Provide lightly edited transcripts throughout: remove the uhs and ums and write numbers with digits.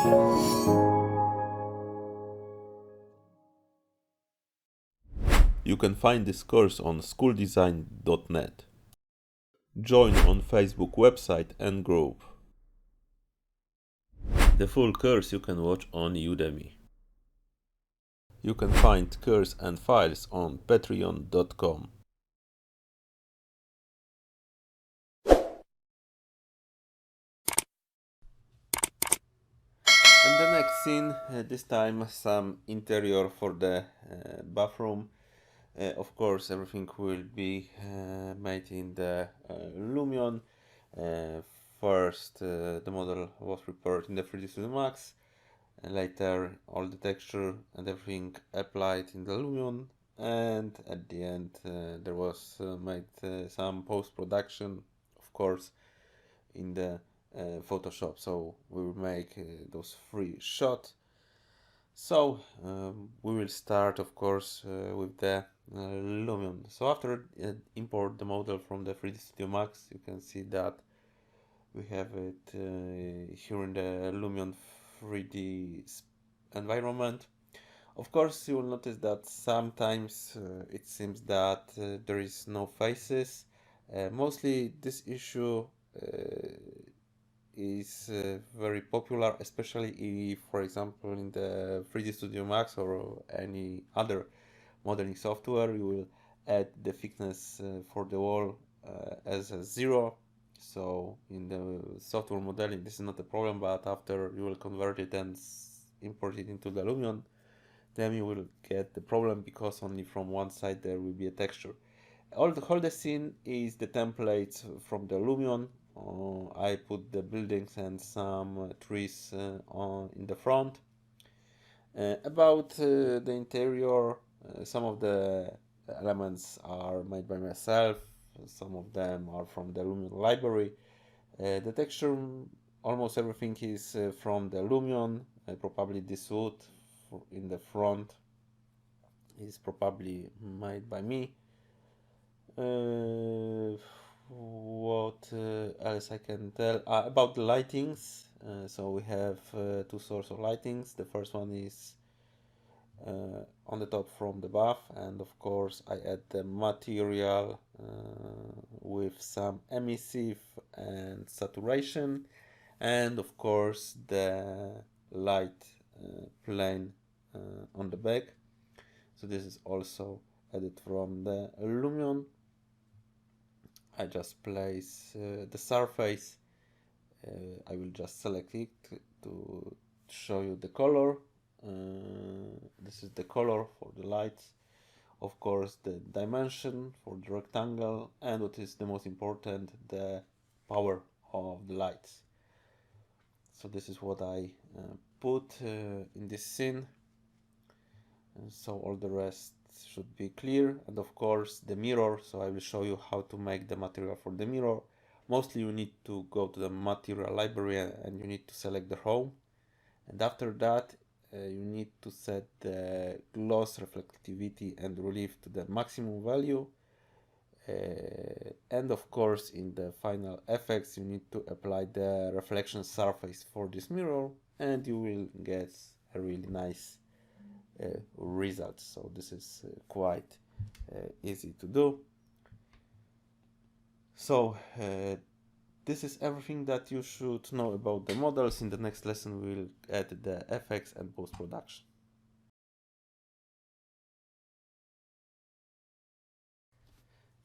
You can find this course on schooldesign.net. Join on Facebook website and group. The full course you can watch on Udemy. You can find course and files on patreon.com. And the next scene, this time some interior for the bathroom. Of course, everything will be made in the Lumion. Uh, First, the model was prepared in the 3D Studio Max, and later all the texture and everything applied in the Lumion, and at the end there was made some post-production, of course, in the Photoshop. So we will make those 3 shots. So we will start, of course, with the Lumion. So after import the model from the 3D Studio Max, you can see that we have it here in the Lumion 3D environment. Of course, you will notice that sometimes it seems that there is no faces. Mostly this issue is very popular, especially if, for example, in the 3D Studio Max or any other modeling software, you will add the thickness for the wall as a 0. So in the software modeling, this is not a problem, but after you will convert it and import it into the Lumion, then you will get the problem because only from one side there will be a texture. All the scene is the templates from the Lumion. I put the buildings and some trees in the front. About the interior, some of the elements are made by myself, some of them are from the Lumion library. The texture, almost everything is from the Lumion. Probably this wood in the front is probably made by me. What else I can tell about the lightings? So we have 2 sources of lightings. The first one is on the top from the buff, and of course I add the material with some emissive and saturation, and of course the light plane on the back. So this is also added from the Lumion. I just place the surface. I will just select it to show you the color. This is the color for the lights. Of course, the dimension for the rectangle, and what is the most important, the power of the lights. So this is what I put in this scene. And so all the rest should be clear, and of course the mirror. So I will show you how to make the material for the mirror. Mostly you need to go to the material library and you need to select the home, and after that you need to set the gloss, reflectivity and relief to the maximum value, and of course in the final effects you need to apply the reflection surface for this mirror, and you will get a really nice results. So this is quite easy to do. So this is everything that you should know about the models. In the next lesson we will add the effects and post-production.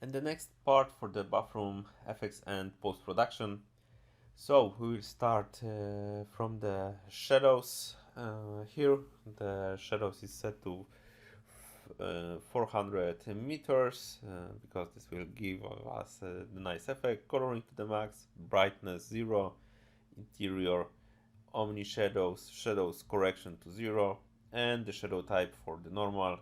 And the next part for the bathroom effects and post-production. So we will start from the shadows. Here the shadows is set to 400 meters because this will give us the nice effect. Coloring to the max, brightness 0, interior omni shadows correction to 0, and the shadow type for the normal,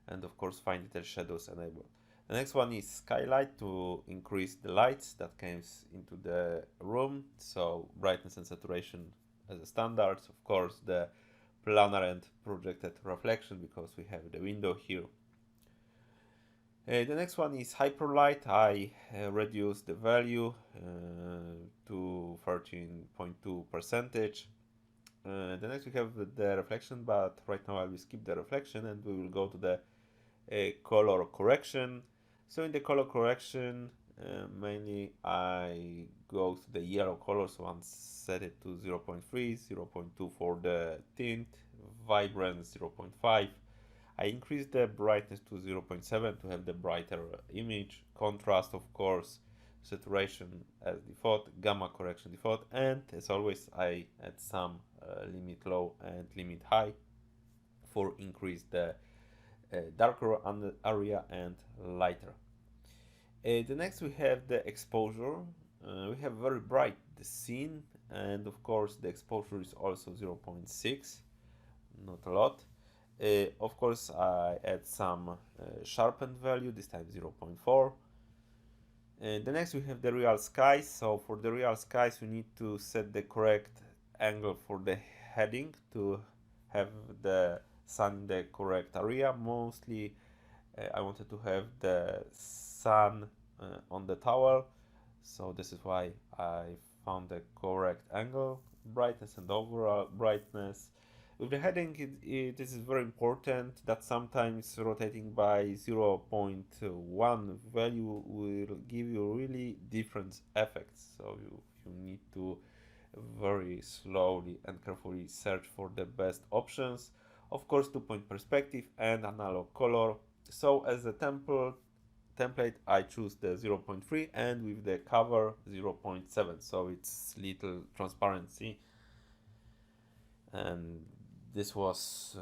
and of course fine detail shadows enabled. The next one is skylight to increase the lights that comes into the room, so brightness and saturation as a standard. Of course the planar and projected reflection because we have the window here. The next one is hyperlight. I reduce the value to 13.2%. The next we have the reflection, but right now I will skip the reflection and we will go to the color correction. So in the color correction, mainly I go to the yellow color, so I set it to 0.3, 0.2 for the tint, vibrance 0.5. I increase the brightness to 0.7 to have the brighter image, contrast of course, saturation as default, gamma correction default, and as always I add some limit low and limit high for increase the darker area and lighter. The next we have the exposure. We have very bright the scene, and of course the exposure is also 0.6, not a lot. Of course I add some sharpened value, this time 0.4. The next we have the real skies. So for the real skies we need to set the correct angle for the heading to have the sun in the correct area. Mostly I wanted to have the sun on the tower, so this is why I found the correct angle, brightness and overall brightness. With the heading, this is very important that sometimes rotating by 0.1 value will give you really different effects, so you need to very slowly and carefully search for the best options. Of course, 2-point perspective and analog color. So as a template I choose the 0.3 and with the cover 0.7, so it's little transparency, and this was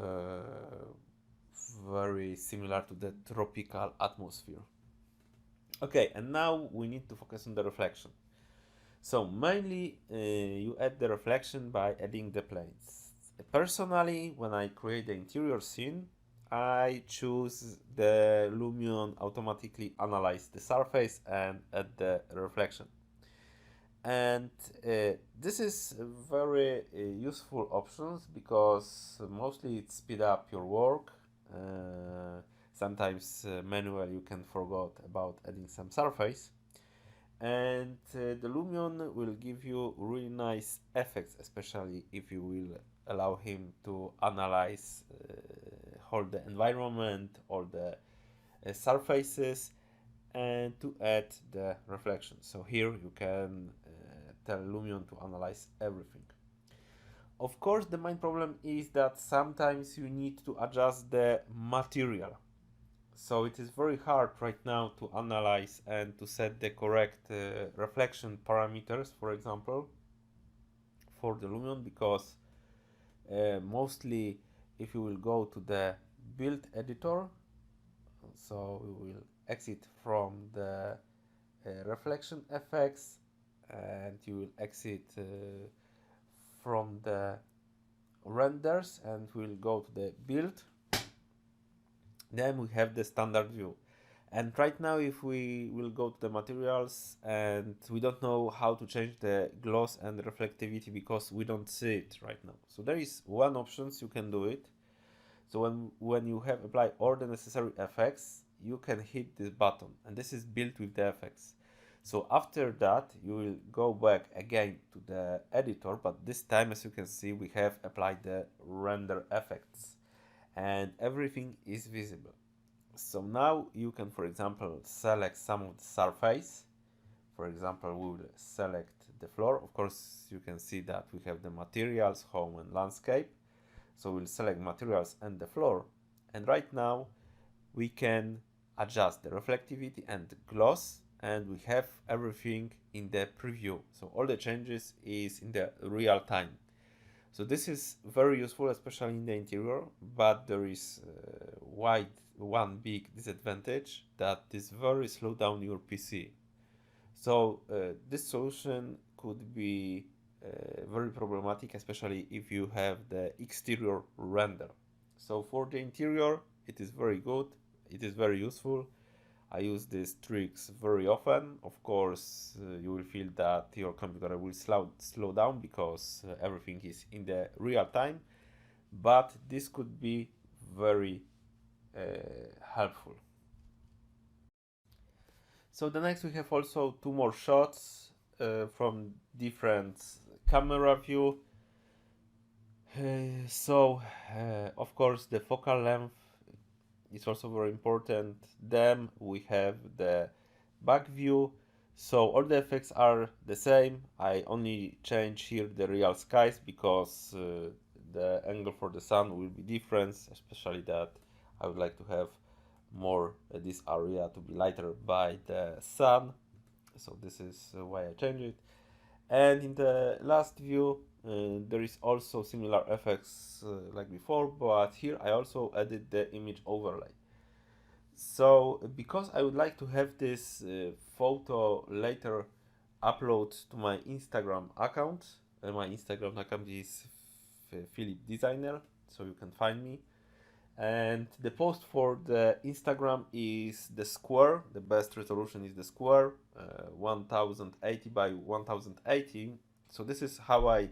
very similar to the tropical atmosphere. Okay, and now we need to focus on the reflection. So mainly you add the reflection by adding the planes. Personally, when I create the interior scene, I choose the Lumion automatically analyze the surface and add the reflection. And this is very useful options because mostly it speed up your work. Sometimes manually you can forget about adding some surface, and the Lumion will give you really nice effects, especially if you will allow him to analyze all the environment, all the surfaces, and to add the reflection. So here you can tell Lumion to analyze everything. Of course, the main problem is that sometimes you need to adjust the material. So it is very hard right now to analyze and to set the correct reflection parameters, for example, for the Lumion, because mostly if you will go to the build editor, so we will exit from the reflection effects and you will exit from the renders and we'll go to the build. Then we have the standard view, and right now if we will go to the materials and we don't know how to change the gloss and reflectivity because we don't see it right now, so there is one option you can do it. So when you have applied all the necessary effects, you can hit this button, and this is built with the effects. So after that you will go back again to the editor, but this time, as you can see, we have applied the render effects and everything is visible. So now you can, for example, select some of the surface. For example, we will select the floor. Of course, you can see that we have the materials, home and landscape. So we'll select materials and the floor. And right now we can adjust the reflectivity and the gloss, and we have everything in the preview. So all the changes is in the real time. So this is very useful, especially in the interior, but there is one big disadvantage, that this very slow down your PC. So this solution could be very problematic, especially if you have the exterior render. So for the interior, it is very good, it is very useful. I use these tricks very often. Of course, you will feel that your computer will slow down because everything is in the real time, but this could be very helpful. So the next we have also two more shots from different camera view. Of course, the focal length is also very important. Then we have the back view. So all the effects are the same. I only change here the real skies because the angle for the sun will be different, especially that I would like to have more this area to be lighter by the sun. So this is why I change it. And in the last view, there is also similar effects like before, but here I also added the image overlay. So because I would like to have this photo later upload to my Instagram account, my Instagram account is Philip Designer, so you can find me. And the post for the Instagram is the square. The best resolution is the square, 1080 by 1080. So this is how I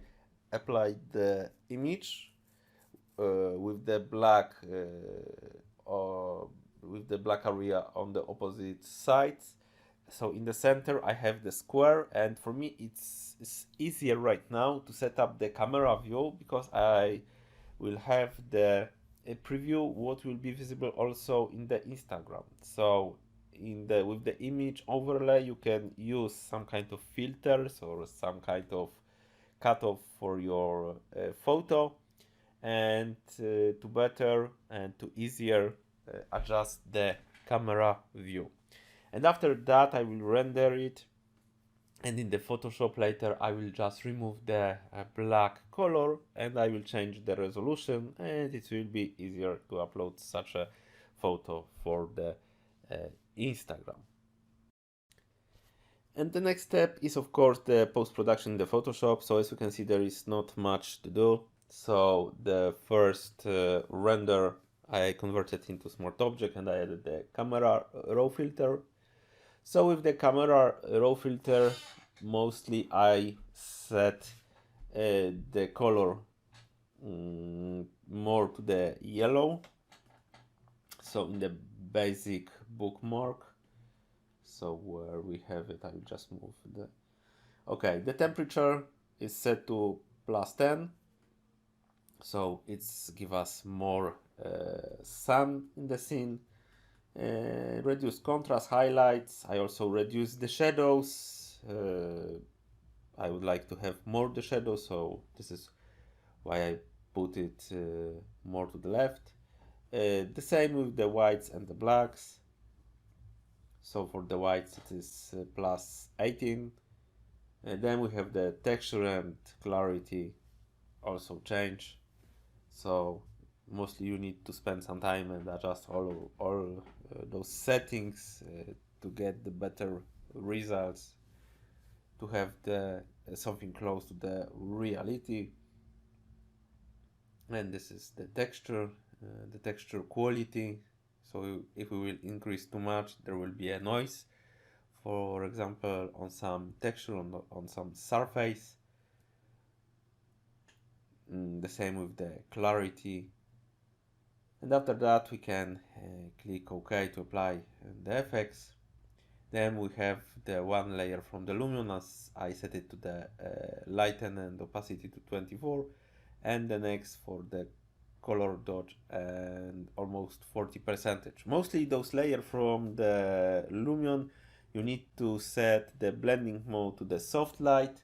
applied the image with the black area on the opposite sides. So in the center I have the square, and for me it's easier right now to set up the camera view because I will have the preview what will be visible also in the Instagram. So with the image overlay you can use some kind of filters or some kind of cutoff for your photo, and to better and to easier adjust the camera view. And after that I will render it, and in the Photoshop later I will just remove the black color and I will change the resolution, and it will be easier to upload such a photo for the Instagram. And the next step is of course the post-production in the Photoshop. So as you can see, there is not much to do. So the first render I converted into smart object and I added the camera raw filter. So with the camera raw filter, mostly I set the color more to the yellow. So in the basic bookmark, so where we have it, I will just move the... Okay, the temperature is set to +10. So it's give us more sun in the scene. Reduce contrast, highlights. I also reduce the shadows. I would like to have more the shadows, so this is why I put it more to the left. The same with the whites and the blacks. So for the whites it is +18. Then we have the texture and clarity also change. So mostly you need to spend some time and adjust all those settings to get the better results, to have the something close to the reality. And this is the texture quality. So if we will increase too much, there will be a noise, for example on some texture, on some surface. The same with the clarity. And after that we can click OK to apply the effects. Then we have the one layer from the Lumion, as I set it to the lighten and opacity to 24, and the next for the color dodge and almost 40%. Mostly those layers from the Lumion, you need to set the blending mode to the soft light,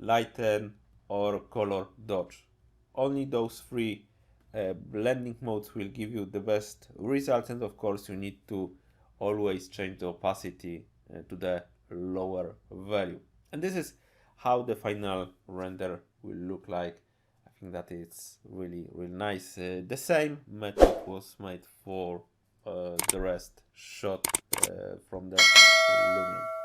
lighten or color dodge. Only those three blending modes will give you the best results, and of course you need to always change the opacity to the lower value. And this is how the final render will look like. I think that it's really nice. The same method was made for the rest shot from the Lumion.